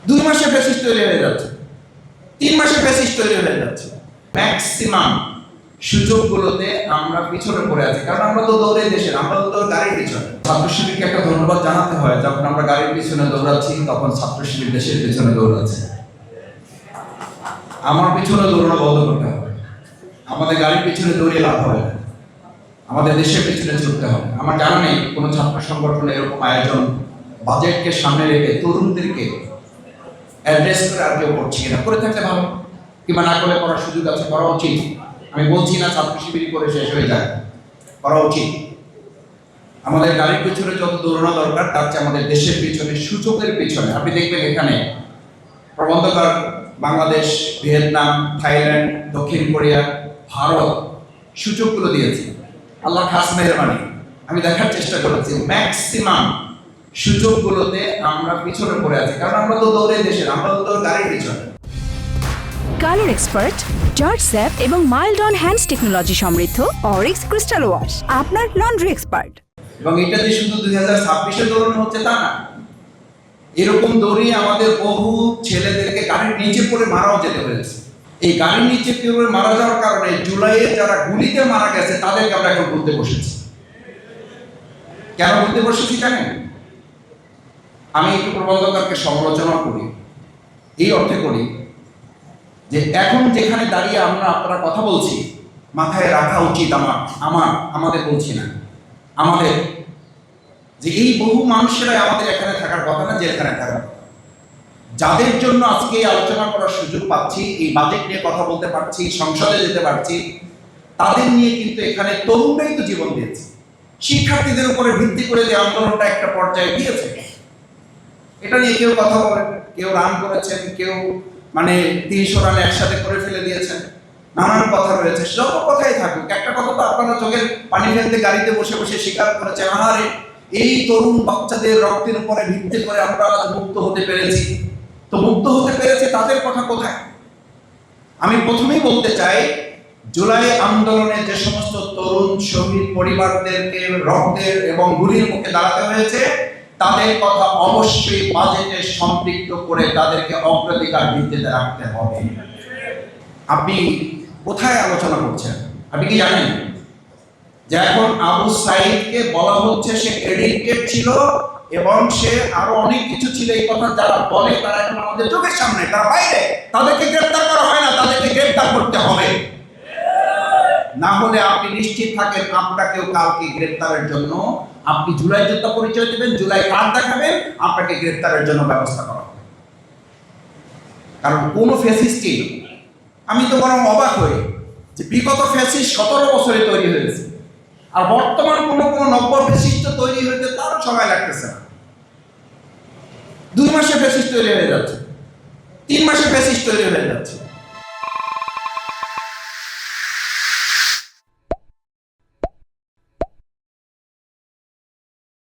2 মাসে ফ্যাসিস্ট তৈরি হয়ে যাচ্ছে, 3 মাসে ফ্যাসিস্ট তৈরি হয়ে যাচ্ছে। ম্যাক্সিমাম সুযোগগুলোতে আমরা পিছনে পড়ে আছি, কারণ আমরা তো দৌড়ে দেশের, আমরা তো গাড়ির পিছনে। ছাত্র শিবিরকে একটা ধন্যবাদ জানাতে হয়, যখন আমরা গাড়ির পিছনে দৌড়াচ্ছি তখন ছাত্র শিবির দেশের পিছনে দৌড়াচ্ছে। আমার পিছনে দৌড়ানো বন্ধ করতে হবে, আমাদের গাড়ির পিছনে দৌড়ে লাভ হবে না, আমাদের দেশের পিছনে ছুটতে হবে। আমার জানা নেই কোনো ছাত্র সংগঠন এরকম আয়োজন বাজেটকে সামনে রেখে তরুণদেরকে অ্যাড্রেস করে আর কেউ করছে কিনা। করে থাকলে ভালো, কিংবা না করলে করার সুযোগ আছে, করা উচিত। আমি বলছি না ছাত্র শিবির করে শেষ হয়ে যায়, করা উচিত। আমাদের গাড়ির পিছনে যত দৌড়ানো দরকার তার চেয়ে আমাদের দেশের পিছনে, সুযোগের পিছনে। আপনি দেখবেন এখানে প্রবন্ধকার বাংলাদেশ, ভিয়েতনাম, থাইল্যান্ড, দক্ষিণ কোরিয়া, ভারত সুযোগগুলো দিয়েছে। আল্লাহ খাস মেহরবানি, আমি দেখার চেষ্টা করেছি ম্যাক্সিমাম সুযোগগুলোতে আমরা পিছনে পড়ে আছি, কারণ আমরা তো দৌড়ে দেশের, আমরা তো গাড়ির পিছনে। কালার এক্সপার্ট, জর্জ স্যাপ এবং মাইল্ড অন হ্যান্ডস টেকনোলজি সমৃদ্ধ অরিক্স ক্রিস্টাল ওয়াশ আপনার লন্ড্রি এক্সপার্ট। এবং এটা যে শুধু 2026-এ দৌড়ানো হচ্ছে তা না, এরকম দৌড়িয়ে আমাদের বহু ছেলেদেরকে গাড়ির নিচে পড়ে মারাও যেতে হয়েছে। এই গাড়ির নিচে পড়ে মারা যাওয়ার কারণে জুলাইয়ে যারা গুলিতে মারা গেছে তাদেরকে আমরা এখন বলতে বসেছি। কেন বলতে বসেছি জানেন? আমি একটু প্রবন্ধকারকে সমালোচনা করি, এই অর্থে করি যে এখন যেখানে দাঁড়িয়ে আপনারা কথা বলছি, মাথায় রাখা উচিত আমাদের বলছি না, আমাদের যে এই বহু মানুষেরাই আমাদের এখানে থাকার কথা না, যে এখানে থাকার, যাদের জন্য আজকে এই আলোচনা করার সুযোগ পাচ্ছি, এই বাজেট নিয়ে কথা বলতে পারছি, সংসদে যেতে পারছি, তাদের নিয়ে কিন্তু এখানে তরুণরাই তো জীবন দিয়েছে। শিক্ষার্থীদের উপরে ভিত্তি করে যে আন্দোলনটা একটা পর্যায়ে গিয়েছে, এটা নিয়ে কেউ কথা বলেন, কেউ রান করেছেন, কেউ 300 রান একসাথে করে ফেলে দিয়েছেন, নানান কথা রয়েছে। যত কথাই থাকুক, একটা কথা তো আপনারা চোখের পানি ফেলতে গাড়িতে বসে বসে স্বীকার করেছেন, আহারে এই তরুণ বাচ্চাদের রক্তের উপরে ভিত্তি করে আমরা মুক্ত হতে পেরেছি। তো মুক্ত হতে পেরেছে তাদের কথা কোথায়? আমি প্রথমেই বলতে চাই, জুলাই আন্দোলনে যে সমস্ত তরুণ শহীদ পরিবারদেরকে রক্তের এবং গুলির মুখে দাঁড়াতে হয়েছে, তাদের কথা অবশ্যই বাজেটে সম্পৃক্ত করে তাদেরকে অগ্রাধিকার ভিত্তিতে রাখতে হবে। আপনি কোথায় আলোচনা করছেন? আপনি কি জানেন যে এখন আবু সাইদকে বলা হচ্ছে সে এডিক্টেড ছিল এবং সে আরো অনেক কিছু ছিল। এই কথা যারা বলে তারা এখন আমাদের চোখের সামনে, তারা বাইরে, তাদেরকে গ্রেফতার করা হয় না, তাদেরকে গ্রেফতার করতে হবে। না হলে আপনি নিশ্চিত থাকেন আপনাকেও কালকে গ্রেফতারের জন্য, আপনি জুলাই যোদ্ধা পরিচয় দেবেন, জুলাই কার্ড দেখাবেন, আপনাকে গ্রেফতারের জন্য ব্যবস্থা করা হবে। কারণ কোন ফ্যাসিস্টই, আমি তো বরং অবাক হই যে বিগত ফ্যাসিস্ট 17 বছরে তৈরি হয়েছে, আর বর্তমান কোনো নব্য ফ্যাসিস্ট তৈরি হয়েছে তারও সময় লাগতেছে না। 2 মাসে ফ্যাসিস্ট তৈরি হয়ে যাচ্ছে, 3 মাসে ফ্যাসিস্ট তৈরি হয়ে যাচ্ছে।